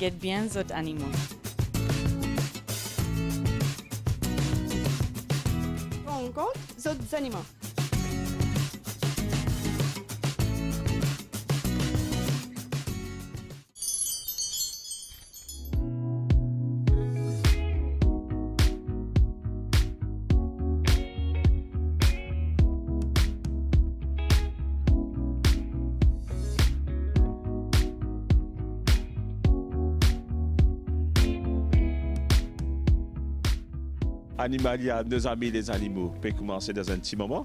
get bien les animaux. Encore les animaux. Animalia, nos amis les animaux, peut commencer dans un petit moment.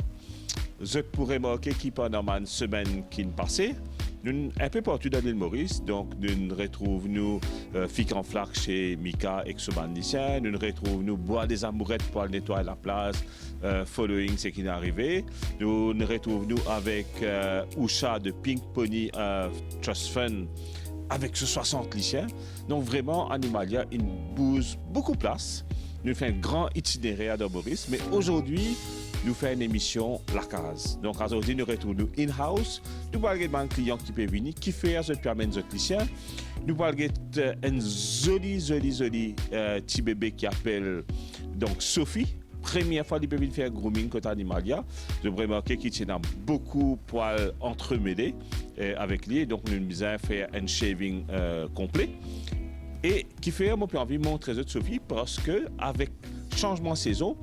Je pourrais marquer qui pendant une semaine qui passée, nous un peu partout dans l'île Maurice, donc nous retrouvons nous Fic en flac chez Mika et Xobanicien, nous retrouvons nous boire des amourettes pour nettoyer la place, following ce qui est arrivé. Nous retrouvons nous avec Usha de Pink Pony Trust Fund avec ce 60 lycéens. Donc vraiment, Animalia, il bouge beaucoup de place. Nous faisons un grand itinéraire dans Maurice, mais aujourd'hui, nous faisons une émission La Case. Donc aujourd'hui, nous retournons in-house. Nous parlons d'un client qui peut venir, qui fait ce permet de lycéen. Nous parlons d'un joli petit bébé qui appelle donc Sophie. Première fois qu'il peut venir faire grooming côté Animalia. Je vais remarquer qu'il tient beaucoup de poils entremêlés avec lui. Donc nous avons fait un shaving complet. Et qui fait, moi, j'ai envie de montrer de Sophie parce que avec changement de saison,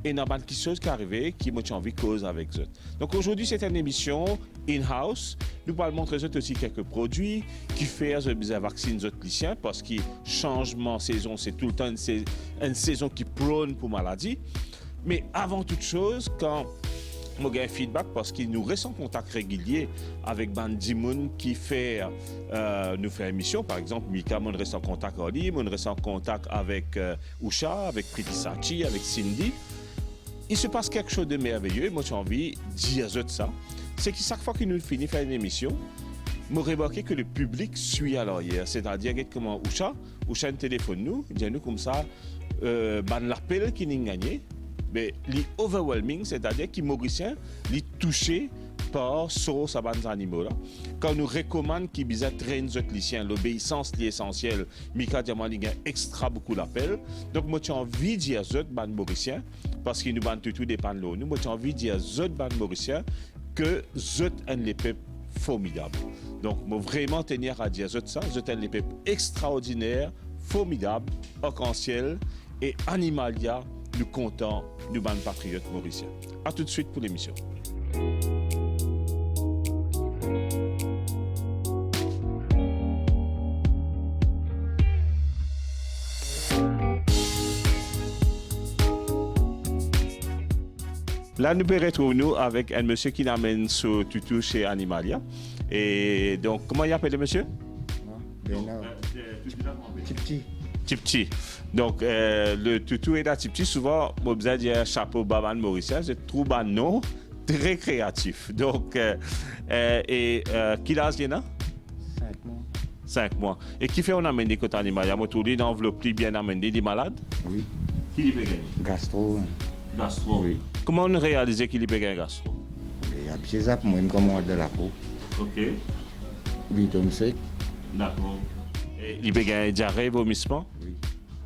il y a quelque chose qui est arrivé qui m'a envie de cause avec eux. Donc aujourd'hui, c'est une émission in-house. Nous allons montrer aussi quelques produits qui font des vaccins aux lycéens parce que changement de saison, c'est tout le temps une saison qui prône pour maladie. Mais avant toute chose, quand moi, j'ai un feedback parce qu'il nous reste en contact régulier avec Bandimoun qui fait nous fait émission. Par exemple, Mika, on reste en contact avec lui, on reste en contact avec Usha, avec Priti Sachi, avec Cindy. Il se passe quelque chose de merveilleux. Moi, j'ai envie de dire ça. C'est que chaque fois qu'il nous finit faire une émission, moi, remarqué que le public suit à l'arrière. C'est-à-dire comment Usha nous téléphone nous, dit nous comme ça, l'appel qui nous gagné. Mais l'overwhelming, c'est-à-dire que les Mauriciens sont touchés par ces animaux là. Quand nous recommandons qu'ils traînent les lycéens, l'obéissance est essentielle. Mika Diamant a extra beaucoup d'appels. Donc, moi, j'ai envie de dire aux Mauriciens, parce qu'ils nous bandent tout dépend de nous, moi, j'ai envie de dire aux Mauriciens que vous êtes un peuple formidable. Donc, moi, vraiment tenir à dire ça, vous êtes un peuple extraordinaire, formidable, arc-en-ciel et Animalia. Nous comptons, nous bandes patriotes mauriciens. A tout de suite pour l'émission. Là, nous pouvons retrouver avec un monsieur qui l'amène sur tutu chez Animalia. Et donc, comment il appelle le monsieur? Bernard. Petit. Tipti. Donc, le tutu est là, Tipti. Souvent, moi, je dis chapeau baban mauricien. Je trouve un nom très créatif. Donc, quel âge il y a? 5 mois. 5 mois. Et qui fait on amène des côtés animaux? Il y a une enveloppe bien amenée, des malades? Oui. Qui peut gagner? Gastro. Gastro. Oui. Comment on réalise qu'il peut gagner gastro? Il y a des choses pour moi, comme de la peau. OK. Vitamine C. D'accord. Et il peut gagner diarrhée, vomissement? Oui.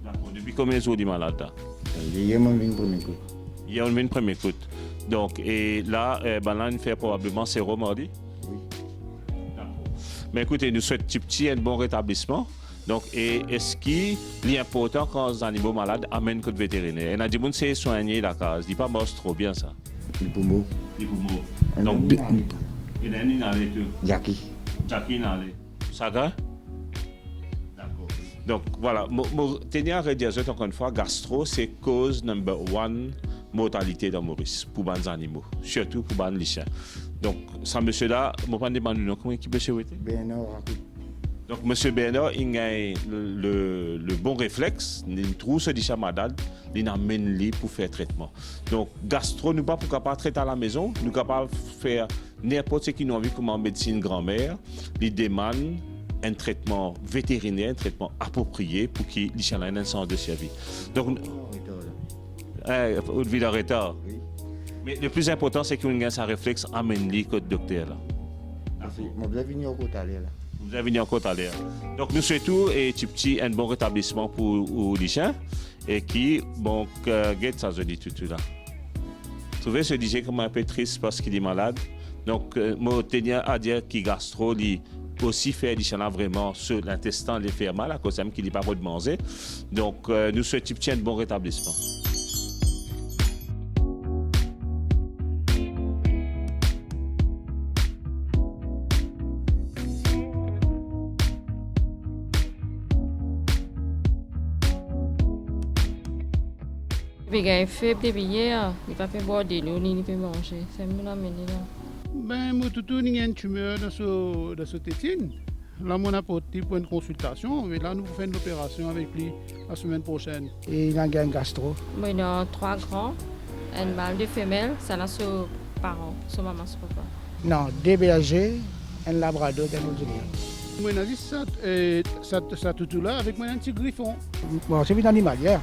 D'accord. Depuis combien de jours il est malade là? Il y a une première coup. Il y a une première coup. Donc, et là, là, il fait probablement sérum mardi? Oui. D'accord. Mais écoutez, nous souhaitons petit un bon rétablissement. Donc, et est-ce qu'il est important quand les animaux malades amènent que de vétérinaire? Il a dit que c'est soigner la case. Il dit pas moi, c'est trop bien ça. Les poumons. Les poumons. Donc, il a une allée tout. Jackie. Jackie une allée. Ça va? D'accord. Donc, voilà. Tenir à redire encore une fois, gastro, c'est cause number one mortalité dans Maurice pour les animaux, surtout pour les lycéens. Donc, ça, monsieur-là, je ne sais pas comment il peut se souhaiter. Bernard. Donc, M. Bernard, il a le bon réflexe, il trouve ce lycée malade, il amène lui pour faire traitement. Donc, gastro, nous ne pouvons pas traiter à la maison, nous sommes capables de faire n'importe ce qui nous envie comme en médecine grand-mère, il demande un traitement vétérinaire, un traitement approprié pour qu'il ait un sang de sa vie. Donc, au Villareta. Oui. Mais le plus important, c'est qu'il ait un réflexe, amène lui que le docteur là. Je vais venir au côté là. Vous avez venu en côte à l'air. Donc, nous souhaitons et petit un bon rétablissement pour les chiens et qui, bon, guette ça, je dis tout là. Trouvez ce DJ comme un peu triste parce qu'il est malade. Donc, moi, tenir à dire qu'il gastro, il aussi fait des chiens vraiment sur l'intestin, les faire mal à cause même qu'il n'est pas bon de manger. Donc, nous souhaitons un bon rétablissement. Puis il fait depuis hier, il va faire boire de l'eau, il peut manger. C'est mieux là, mais là. Ben, moi, tout il y a une tumeur dans ce tétine. Là, on a porté pour une consultation, mais là, nous faisons une opération avec lui la semaine prochaine. Et il a un gastro. Moi, il a 3 grands, une mâle, 2 femelles, ça là sur parents, sur maman, sur papa. Non, 2 bergers, un labrador, un Australien. Moi, on a dit ça tout là avec moi un petit griffon. Bon, c'est une animalière.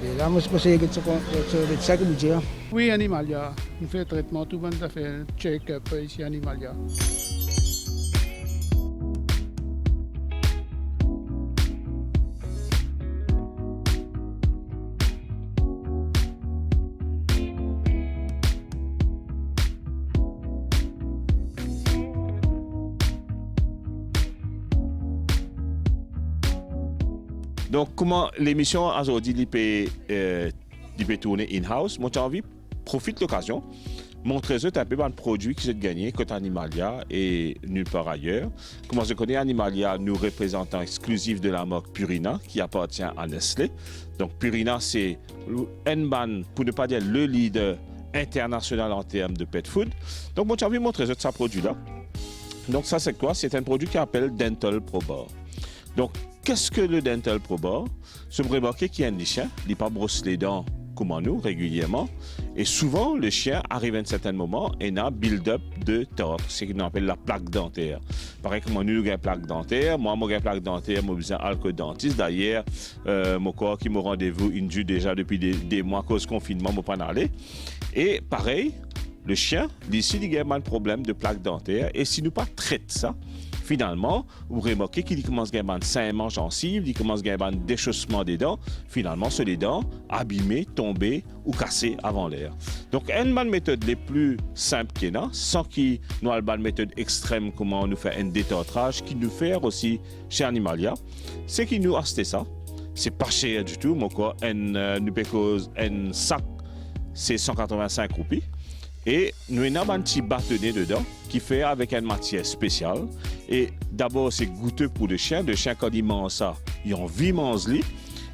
Et là, moi, je suis le médecin qui me dit. Oui, Animalia. On fait traitement, tout le monde a fait un check-up ici, Animalia. Donc, comment l'émission aujourd'hui peut tourner in-house? Moi, j'ai envie, profite de l'occasion, montrer un peu un produit qui s'est gagné côté Animalia et nulle part ailleurs. Comment je connais Animalia, nous représentant exclusif de la marque Purina qui appartient à Nestlé. Donc, Purina, c'est N-ban, pour ne pas dire le leader international en termes de pet food. Donc, moi, j'ai envie de montrer ce produit-là. Donc, ça, c'est quoi? C'est un produit qui s'appelle Dental Pro Bar. Donc, qu'est-ce que le Dental Pro Bar? Je me remarque qu'il y a un chien, il n'est pas brosse les dents comme nous régulièrement. Et souvent, le chien arrive à un certain moment et a un build-up de tort, ce qu'on appelle la plaque dentaire. Pareil que moi, nous avons une plaque dentaire. Moi, j'ai une plaque dentaire, j'ai besoin d'un dentiste. D'ailleurs, mon corps qui me rendez-vous indu déjà depuis des mois à cause du confinement, je ne peux pas aller. Et pareil, le chien, d'ici, il a un problème de plaque dentaire. Et si nous ne traitons pas ça, finalement, vous remarquez qu'il commence à avoir un saignement gencive, il commence à avoir un déchaussement des dents. Finalement, c'est les dents abîmées, tombées ou cassées avant l'air. Donc, une des méthodes les plus simples qu'il y a, sans qu'il nous ait une méthode extrême, comment nous fait un détartrage, qui nous fait aussi chez Animalia, c'est qu'il nous acheter ça. C'est pas cher du tout, mon quoi, un sac, c'est 185 roupies. Et nous avons un petit bâtonnet dedans qui fait avec une matière spéciale. Et d'abord, c'est goûteux pour le chien. Le chien, quand il mange ça, il a envie de manger.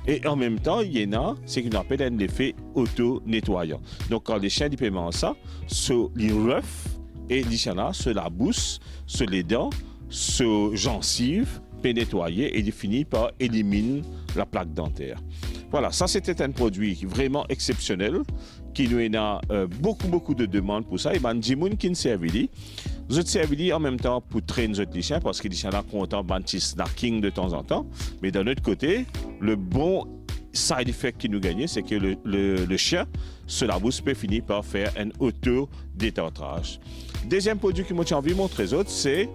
Et en même temps, il y en a, c'est qu'on appelle un effet auto-nettoyant. Donc, quand les chiens ils mangent ça, sur les refs et les chiens sur la bouche, sur les dents, sur gencives, peut nettoyer et il finit par éliminer la plaque dentaire. Voilà, ça c'était un produit vraiment exceptionnel qui nous a beaucoup de demandes pour ça. Et ben, des gens qui nous servent, je te servis en même temps pour traîner les chiens parce que les chiens sont contents de petit snacking de temps en temps. Mais d'un autre côté, le bon side effect qui nous gagne, c'est que le chien, sur la bouche, peut finir par faire un auto-détartrage. Deuxième produit que moi j'ai envie de montrer aux autres, c'est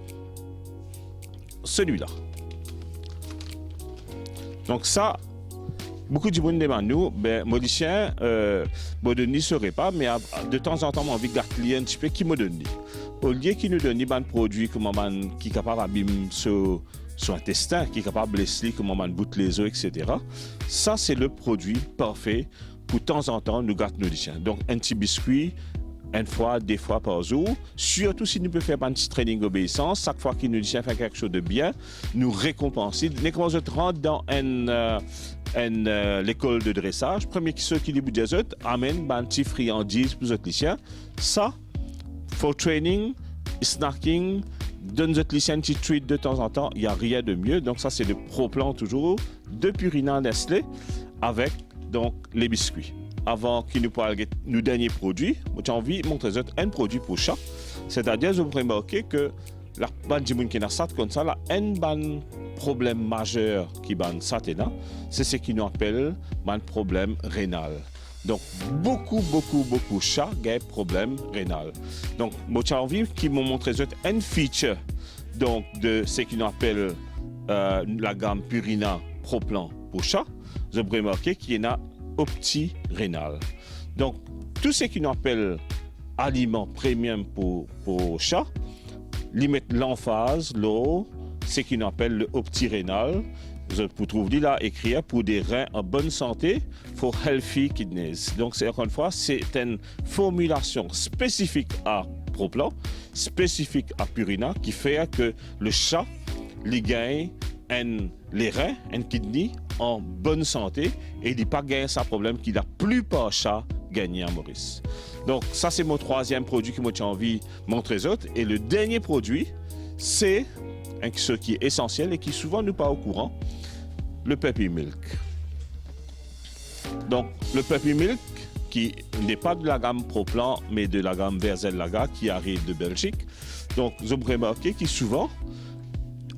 celui-là. Donc ça, beaucoup de gens demandent nous, ben, moi, les chiens, moi, je n'y serai pas, mais de temps en temps, j'ai envie de garder un petit peu qui me donne. Au lieu qu'il nous donne un produit qui est capable d'abîmer sur l'intestin, qui est capable de blesser, comment on boute les os, etc. Ça, c'est le produit parfait pour de temps en temps nous gâter nos chiens. Donc, un petit biscuit, une fois, 2 fois par jour. Surtout si nous pouvons faire un petit training d'obéissance, chaque fois qu'il nous dit faire quelque chose de bien, nous récompenser. Dès que je rentre dans l'école de dressage, premier qui qui dit des autres, amène un petit friandise pour les chiens. Ça, for training, snacking, donne les chiens un petit treat de temps en temps, il n'y a rien de mieux. Donc ça, c'est le pro-plan toujours de Purina Nestlé avec donc les biscuits. Avant qu'il nous parle nous dernier produit, j'ai envie de montrer un produit pour chat. C'est-à-dire, vous remarquez que la bande de gens qui a ça comme ça, un problème majeur qui ban ça c'est ce qu'ils nous appellent un problème rénal. Donc, beaucoup de chats ont un problème rénal. Donc, j'ai envie qu'ils m'ont montré un feature donc de ce qu'on appelle la gamme Purina Pro-Plan pour chat, vous pouvez remarquer qu'il y en a opti-rénal. Donc, tout ce qu'on appelle aliments premium pour chat, ils mettent l'emphase, l'eau, ce qu'on appelle le opti-rénal. Vous trouvez là écrit pour des reins en bonne santé, for healthy kidneys. Donc, c'est encore une fois, c'est une formulation spécifique à Pro-Plan, spécifique à Purina, qui fait que le chat, il gagne les reins, un kidney en bonne santé et il n'a pas gagné ce problème qu'il a plupart des chats gagné à Maurice. Donc, ça, c'est mon troisième produit que moi j'ai envie de montrer aux autres. Et le dernier produit, c'est ce qui est essentiel et qui souvent nous pas au courant, le Puppy Milk. Donc, le Puppy Milk, qui n'est pas de la gamme Pro-Plan, mais de la gamme Versel Laga, qui arrive de Belgique. Donc, vous avez remarqué qu'il souvent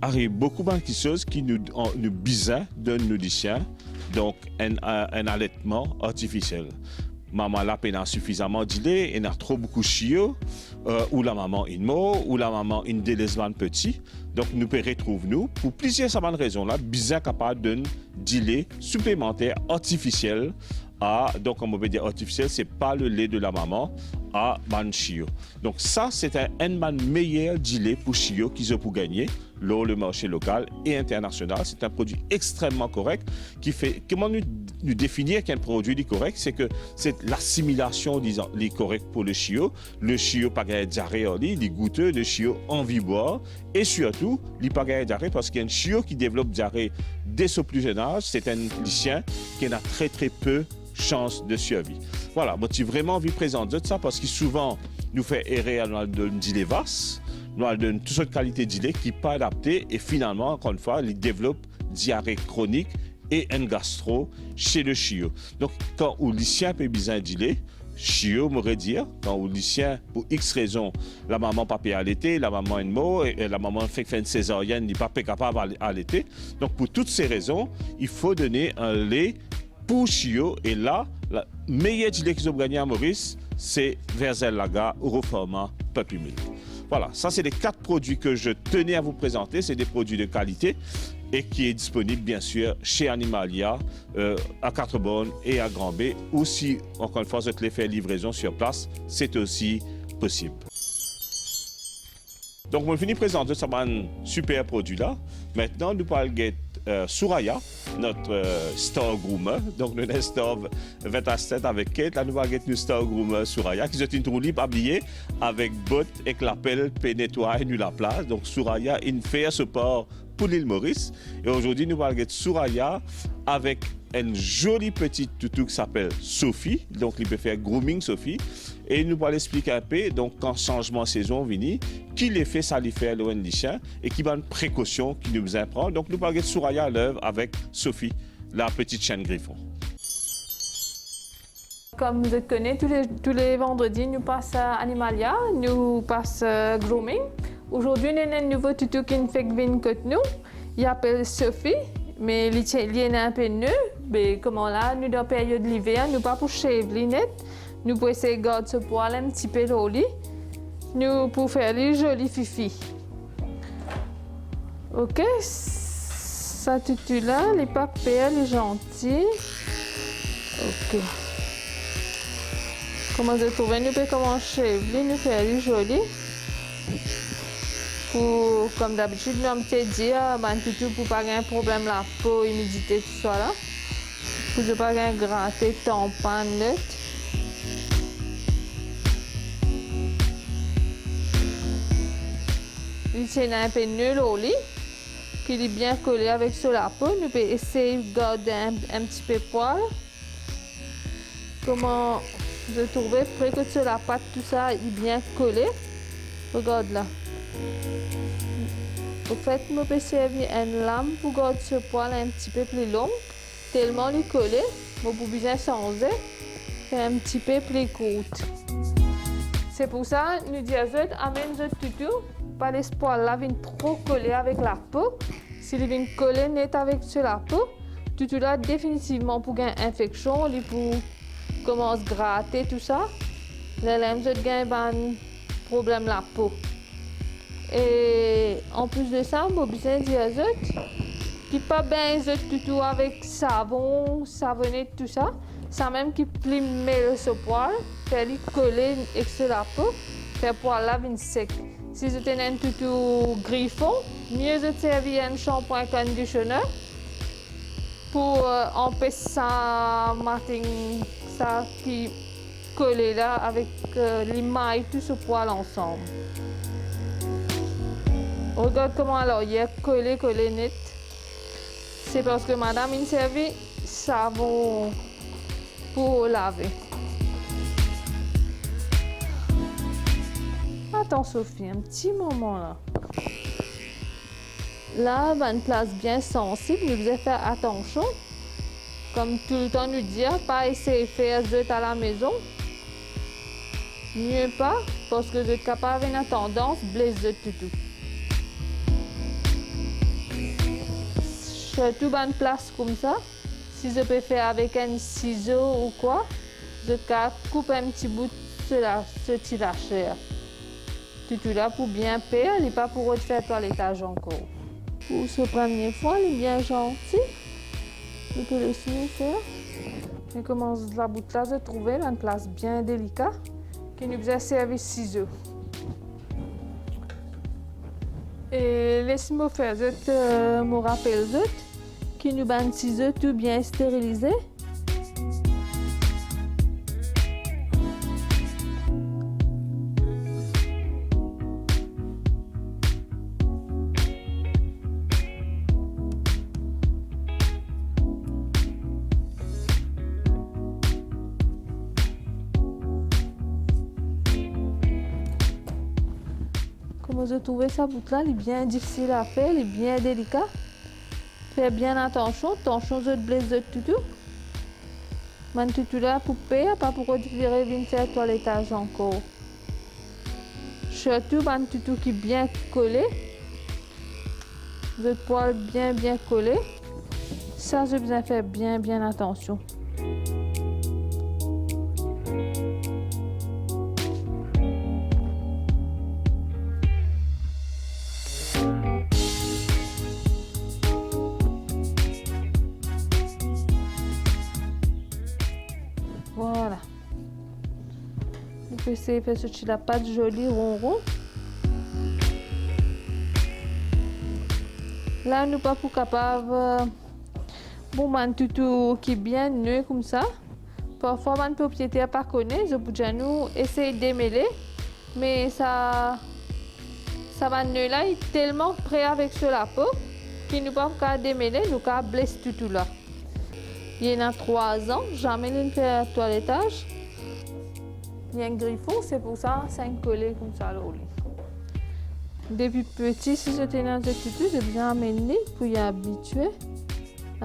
arrive beaucoup de choses qui nous besoin d'un nourricien, donc un allaitement artificiel. Maman là peine suffisamment d'idées, elle a trop beaucoup de chiots, ou la maman une mot, ou la maman une délaissement petit. Donc nous pouvons retrouver nous pour plusieurs raisons là, besoin capable d'un délai supplémentaire artificiel. Donc, comme on peut dire artificiel, ce n'est pas le lait de la maman à man chio. Donc, ça, c'est un meilleur délai pour chio qu'ils ont pour gagner le marché local et international. C'est un produit extrêmement correct qui fait. Comment nous définir qu'un produit est correct? C'est que c'est l'assimilation, disons, est correct pour le chio. Le chio pas gagner diarrhée en lit, il est goûteux, le chio envie boire. Et surtout, il pas gagner diarrhée parce qu'un chio qui développe diarrhée dès son plus jeune âge, c'est un chien qui a très très peu chance de survie. Voilà, moi j'ai vraiment envie de présenter ça parce que souvent nous fait errer à nous dire vastes, nous donne toutes sortes de qualités d'idées qui ne sont pas adaptées et finalement, encore une fois, ils développent diarrhée chronique et un gastro chez le chiot. Donc, quand on lycéen peut bien dire, chiot m'aurait dire, quand on lycéen, pour X raisons, la maman pas peut allaiter, la maman a une mot, et la maman fait une césarienne, n'est pas capable d'allaiter. Donc, pour toutes ces raisons, il faut donner un lait pour chiot. Et là, la meilleure idée qu'ils ont gagné à Maurice, c'est Versel Laga, Euroformat, Puppy Milk. Voilà, ça c'est les 4 produits que je tenais à vous présenter. C'est des produits de qualité et qui est disponible bien sûr chez Animalia, à Quatre-Bornes et à Grand-B. Ou si, encore une fois, vous les faire livraison sur place, c'est aussi possible. Donc, on finit de présenter ce super produit là. Maintenant, nous parlons de Soraya, notre star groomer. Donc, nous avons star 27 avec Kate. Là, nous parlons de star groomer Soraya, qui est une trou libre habillée avec bottes et clapelle pour nettoyer la place. Donc, Soraya, une fait ce port pour l'île Maurice. Et aujourd'hui, nous parlons de Soraya avec une jolie petite toutou qui s'appelle Sophie. Donc, il peut faire grooming Sophie. Et nous allons expliquer un peu, donc, quand changement de saison vient, qui les fait ça, les fait loin des chiens et qui va une précaution qui nous apprend. Donc, nous parlons de Soraya à l'œuvre avec Sophie, la petite chienne griffon. Comme vous connaissez, tous les vendredis, nous passons à Animalia, nous passons grooming. Aujourd'hui, nous avons un nouveau toutou qui fait venir avec nous. Il s'appelle Sophie, mais il est un peu neuf. Mais comment là, nous dans la période de l'hiver, nous pas pour cheveux net. Nous pouvons essayer de garder ce poil un petit peu au lit. Nous pouvons faire les jolis fifi. Ok, ça toutou là, les papiers, les gentils. Ok. Comment vous trouvez, nous pouvons commencer, nous faire les jolis. Pour, comme d'habitude, nous avons dit, toutou pour pas avoir un problème la peau, humidité, tout ça là. Pour ne pas avoir gratté, tampon, net. Il tient un peu nul au lit, puis il est bien collé avec sur la peau. Nous pouvons essayer de garder un petit peu de poil. Comment vous trouvez, après que sur la patte, tout ça est bien collé. Regarde là. En fait, nous pouvons servir une lame pour garder ce poil un petit peu plus long. Tellement il est collé, nous pouvons bien changer, faire un petit peu plus courte. C'est pour ça que nous disons amène ce toutou. Pas l'espoir là vient trop coller avec la peau. S'il vient coller net avec sur la peau, tout là définitivement pour une infection, il pour commencer à gratter tout ça. Les lames gagnent un problème la peau. Et en plus de ça, je besoin de dire qui pas bien tout avec savon, savonnette, tout ça. Ça même qui plie mêler ce poil, faire lui coller avec la peau, faire poil là vient sec. Si je tenais un tout griffon, mieux de servir un shampoing conditionneur pour empêcher ça, ça qui coller là avec les mailles, tout ce poil ensemble. Regarde comment alors il est collé net. C'est parce que madame a servi savon pour laver. Attends Sophie, un petit moment là. Là, une place bien sensible, nous devons faire attention. Comme tout le temps nous dire, pas essayer de faire zut à la maison. Mieux pas, parce que vous êtes capable d'avoir une tendance blesser tout. Surtout une place comme ça, si je peux faire avec un ciseau ou quoi, je coupe un petit bout de ce petit lâcher. Tout là pour bien faire, et pas pour refaire toilettage encore. Pour ce premier fois, il est bien gentil. Je peux laisser faire. Je commence la bout là de trouver une place bien délicate qui nous a servi ciseaux. Et laisse-moi faire, je me rappelle qui nous ban ciseaux tout bien stérilisé. Comment je trouvais ça bout là, il est bien difficile à faire, il est bien délicat. Fais bien attention de blesser tout. Man tout là pour payer, pas pour retirer une faire toilettage encore. Surtout man tout qui est bien collé. Le poil bien collé. Ça, j'ai besoin de faire bien attention. Voilà. On peut essayer de faire ce la pâte jolie rond. Là, nous pas pour capable bon man tout qui est bien nu comme ça. Parfois, man propriétaire pas connaît, je peux nous essayer de démêler, mais ça va nu là, il est tellement prêt avec la peau qu'il nous pas qu'à démêler, nous qu'à blesser tout là. Il y en a 3 ans, jamais ne fait un toilettage. Il y a un griffon, c'est pour ça, c'est un collé comme ça là au lit. Depuis petit, si j'étais dans cette tutu, j'ai bien amené pour y habituer.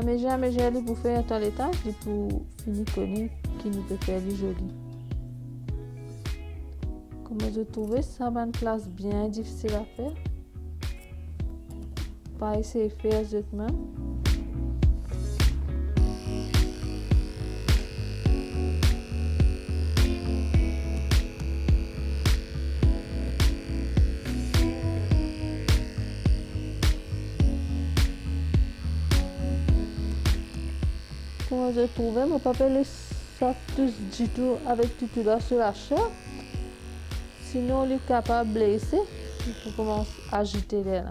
Mais jamais j'ai allé pour faire un toilettage et pour finir connaître qui nous peut faire du joli. Comment je trouvais ça une place bien difficile à faire. Pas essayer de faire même. Comment je trouvais, mon papa laisse ça tous du tout avec tout là sur la chair. Sinon, on est capable de blesser. Il faut commencer à agiter là.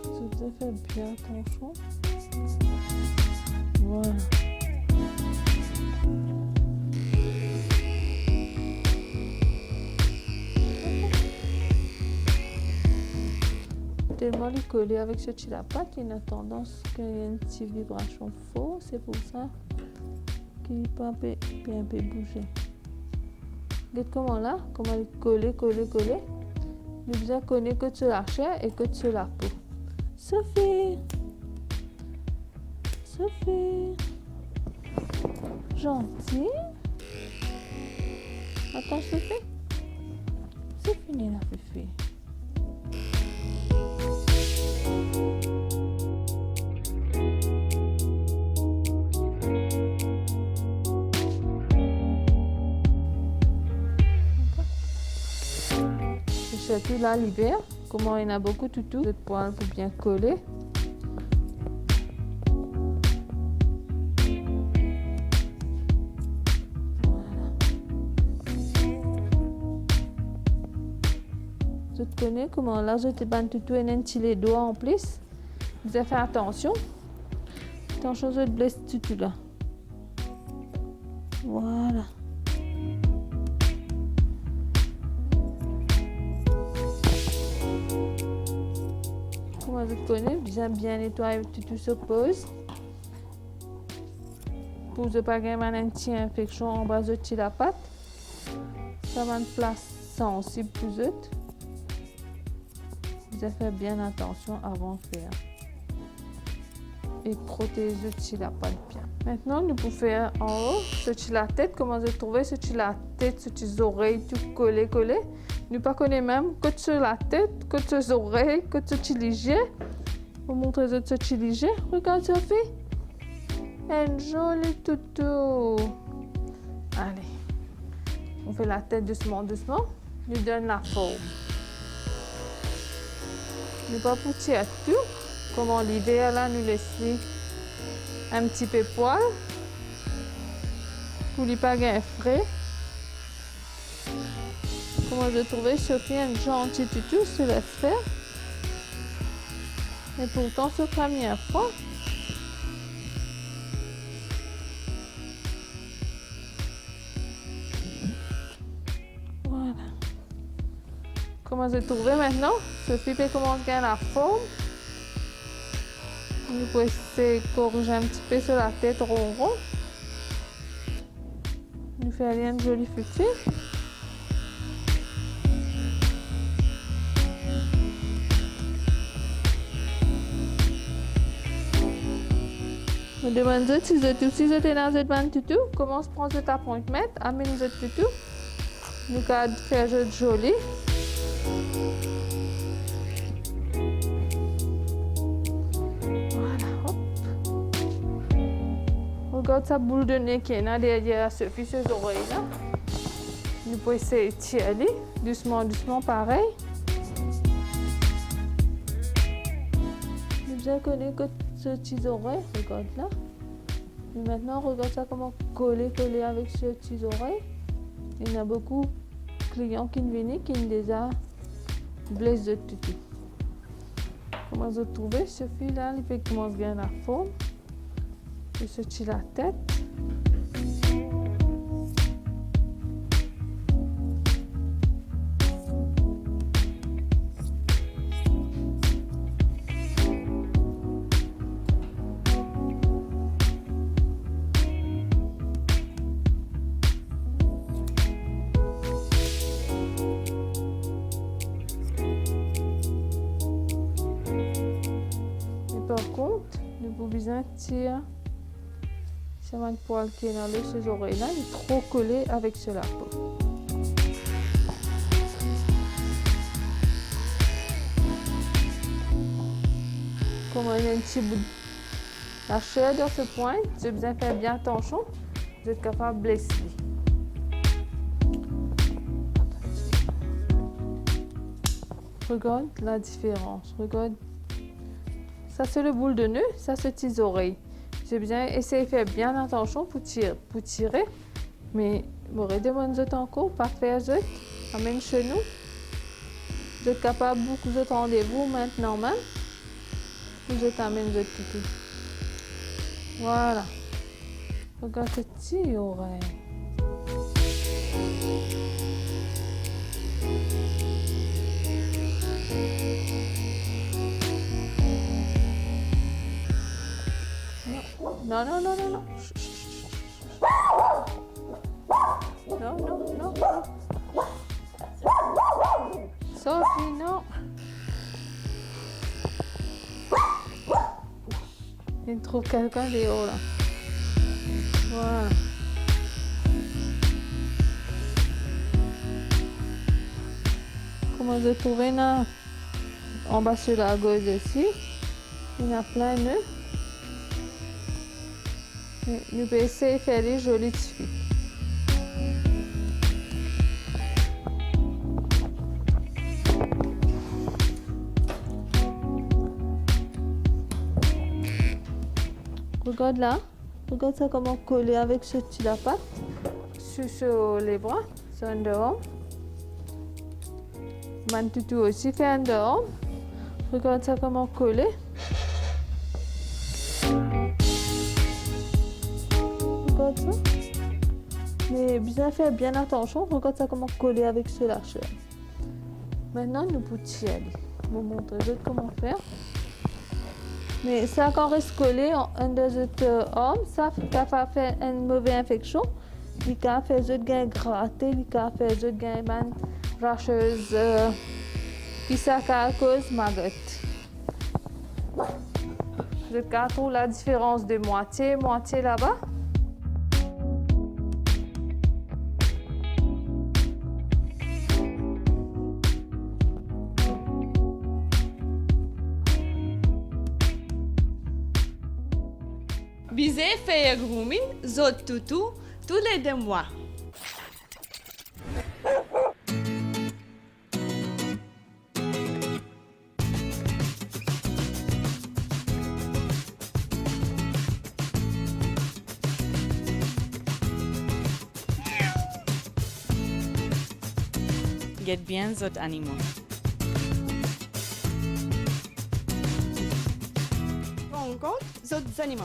Je vous ai fait bien attention. Voilà. Tellement les coller avec ce petit pâte, il a tendance qu'il y ait une petite vibration fausse, c'est pour ça qu'il peut un peu bouger. Regarde comment là, comment il coller. Il besoin coller que sur la chair et que sur la peau. Sophie, gentil. Attends Sophie, c'est fini la Fifi. surtout là l'hiver, comment il y en a beaucoup toutou de poils pour bien coller. Je te connais comment là je te bande toutou et un petit les doigts en plus. Vous avez fait attention. Attention, je te blesse toutou là. Voilà. Comment je te connais, bien nettoyer toutou se pose. Pour ne pas avoir une petite infection en bas de la pâte. Ça va une place sensible pour eux. Vous avez fait bien attention avant de faire. Et protéger la pâte bien. Maintenant, nous pouvons faire en haut, sur la tête, comment je trouve sur la tête, sur les oreilles, tout collé. Nous ne connaissons même que sur la tête, que sur les oreilles, que sur les ligiers. Je vous montre sur les ligiers. Regarde Sophie. Un joli toutou. Allez. On fait la tête doucement. Nous donne la forme. Ne pas pousser tout. Comme en l'hiver, là, nous laisser un petit peu poil. Pour ne pas gagner frais. Comment je trouvais Sophie un gentil toutou sur le faire. Et pourtant, c'est la première fois. Voilà. Comment je trouvais maintenant? Sophie peut commencer à la forme. Nous pouvons essayer de corriger un petit peu sur la tête rond. Nous faisons un joli fufu. Je demande si vous êtes dans cette bande toutou, commence à prendre ta pointe mètre, amène votre toutou. Nous allons faire un joli. Regarde sa boule de nez qui est là derrière Sophie sur les oreilles là. Nous pouvons essayer de tirer doucement, pareil. Nous déjà connaissons que ces petites oreilles, regarde là. Et maintenant, regarde ça comment coller avec ces petites oreilles. Il y en a beaucoup de clients qui viennent qui ont déjà blessé de toutou. Comment vous trouvez Sophie là, il peut commencer bien la forme. Je sortis la tête. Et par contre, nous pouvons bien tirer. C'est un poil qui est dans ces oreilles-là, il est trop collé avec la peau. Comme il y a un petit bout de la chair dans ce point, vous avez besoin de faire bien attention, vous êtes capable de blesser. Regarde la différence, regarde. Ça c'est le boule de nœud, ça c'est les oreilles. J'ai bien essayé de faire bien attention pour tirer. Mais vous aurez demandé encore, pas faire zut, amène chez nous. Vous êtes capable beaucoup de rendez-vous maintenant même. Vous êtes amène zut tout. Voilà. Regarde cette petite oreille. Non. Non. Sophie, non. Il trouve quelqu'un dehors là. Voilà. Comment je trouve là? En bas sur la gauche ici, il y a plein de nœuds. Nous pouvons essayer de faire des jolies filles. Regarde là. Regarde ça comment coller avec ce petit la patte. Sur les bras, sur underarm. Mantutu aussi fait underarm. Regarde ça comment coller. Regarde ça. Mais bien faire bien attention. Regarde ça comment coller avec ce lâcheur. Maintenant, nous pouvons y aller. Je vais vous montrer comment faire. Mais ça, quand reste collé under the arm, ça va faire une mauvaise infection. Il peut faire des gains grattés, il peut faire des gains racheuse, puis ça cause maggot. Je trouve la différence de moitié là-bas. Bizé fait grooming, zot toutou, tous les 2 mois. Get bien zot animaux. Prends en compte, zot animaux.